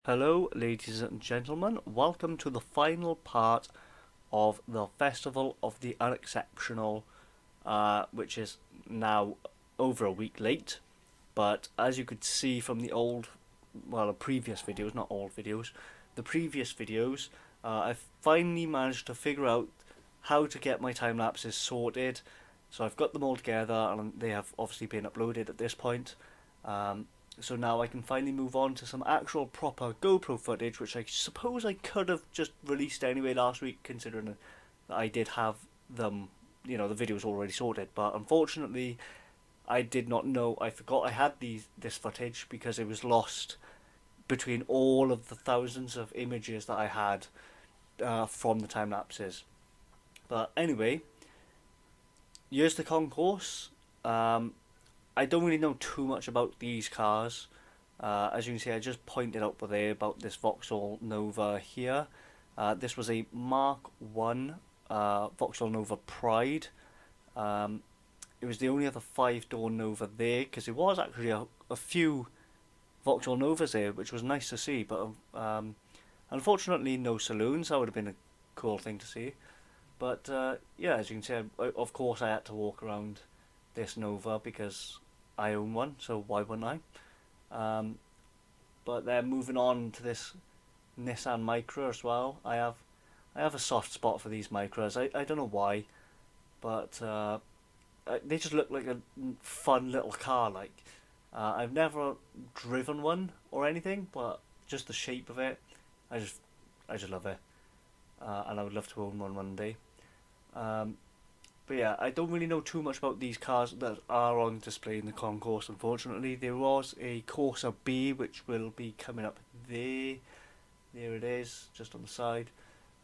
Hello, ladies and gentlemen. Welcome to the final part of the Festival of the Unexceptional, which is now over a week late. But as you could see from the previous videos, not old videos, the previous videos, I've finally managed to figure out how to get my time lapses sorted. So I've got them all together, and they have obviously been uploaded at this point. Um, so now I can finally move on to some actual proper GoPro footage, which I suppose I could have just released anyway last week, considering that I did have them, the videos already sorted. But unfortunately, I did not know. I forgot I had this footage because it was lost between all of the thousands of images that I had from the time lapses. But anyway, here's the concourse. I don't really know too much about these cars. As you can see, I just pointed out there about this Vauxhall Nova here. This was a Mark 1 Vauxhall Nova Pride. It was the only other 5-door Nova there, because there was actually a few Vauxhall Novas there, which was nice to see, but unfortunately no saloons. That would have been a cool thing to see. But yeah, as you can see, of course I had to walk around this Nova because I own one, so why wouldn't I? But then moving on to this Nissan Micra as well. I have a soft spot for these Micras. I don't know why, but they just look like a fun little car. I've never driven one or anything, but just the shape of it, I just love it, and I would love to own one day. Um, but yeah, I don't really know too much about these cars that are on display in the concourse, unfortunately. There was a Corsa B, which will be coming up there. There it is, just on the side.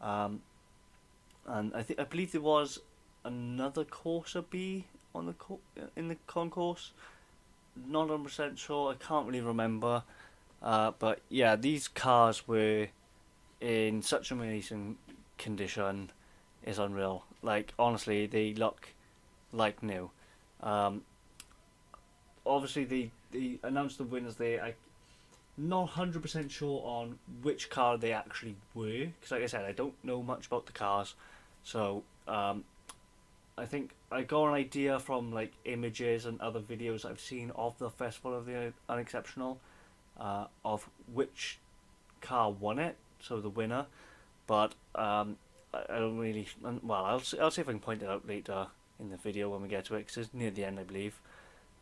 Um, and I believe there was another Corsa B in the concourse. Not 100% sure, I can't really remember. But yeah, these cars were in such amazing condition, is unreal. Like, honestly, they look like new. Um, Obviously, they announced the winners there. I'm not 100% sure on which car they actually were, because, like I said, I don't know much about the cars. So, I think I got an idea from like images and other videos I've seen of the Festival of the Unexceptional, of which car won it, so the winner. But I don't really. Well, I'll see if I can point it out later in the video when we get to it, because it's near the end, I believe.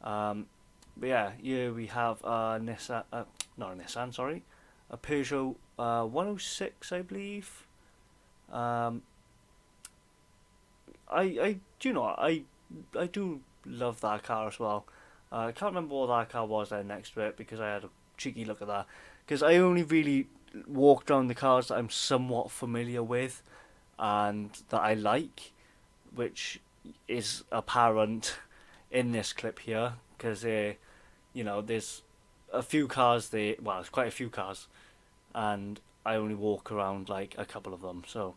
Um, but yeah, here we have a Nissan, not a Nissan, sorry, a Peugeot 106, I believe. Um, I do you know I do love that car as well. I can't remember what that car was there next to it because I had a cheeky look at that. Because I only really walked around the cars that I'm somewhat familiar with and that I like, which is apparent in this clip here. Because there's a few cars there. Well, it's quite a few cars, and I only walk around like a couple of them. So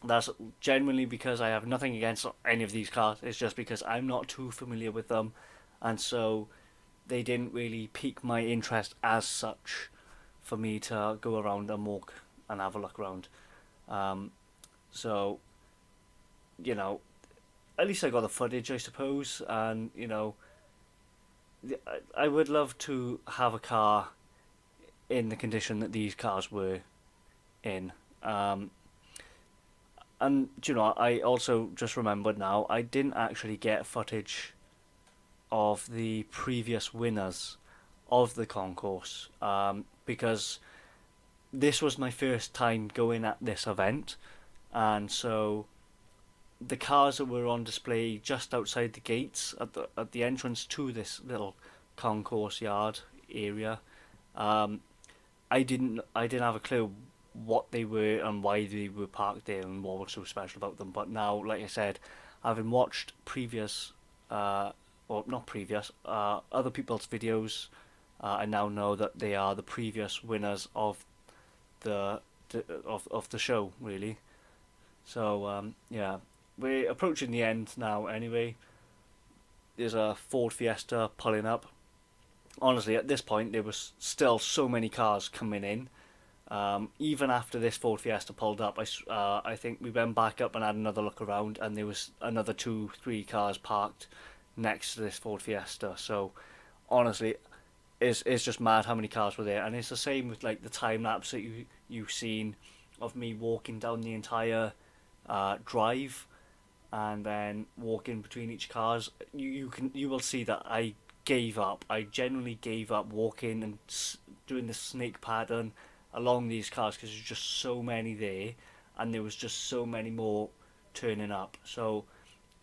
that's genuinely because I have nothing against any of these cars. It's just because I'm not too familiar with them, and so they didn't really pique my interest as such for me to go around and walk and have a look around. Um, so you know, at least I got the footage, I suppose, and I would love to have a car in the condition that these cars were in. And I also just remembered now I didn't actually get footage of the previous winners of the concourse, because this was my first time going at this event, and so the cars that were on display just outside the gates at the entrance to this little concourse yard area, um, I didn't have a clue what they were and why they were parked there and what was so special about them. But now, like I said, having watched previous, or not previous, other people's videos, I now know that they are the previous winners of the show, really. So yeah, we're approaching the end now. Anyway, there's a Ford Fiesta pulling up. honestly, at this point, there was still so many cars coming in. Even after this Ford Fiesta pulled up, I think we went back up and had another look around, and there was another 2, 3 cars parked next to this Ford Fiesta. So honestly, it's just mad how many cars were there, and it's the same with like the time lapse that you've seen of me walking down the entire drive, and then walking between each cars. You will see that I gave up. I genuinely gave up walking and doing the snake pattern along these cars because there's just so many there, and there was just so many more turning up. So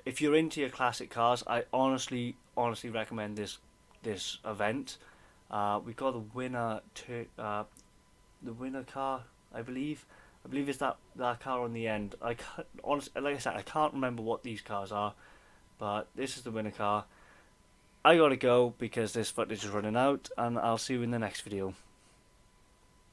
if you're into your classic cars, I honestly recommend this event. We got the winner car, I believe. I believe it's that car on the end. I can't, honestly, like I said, I can't remember what these cars are, but this is the winner car. I gotta go because this footage is running out, and I'll see you in the next video.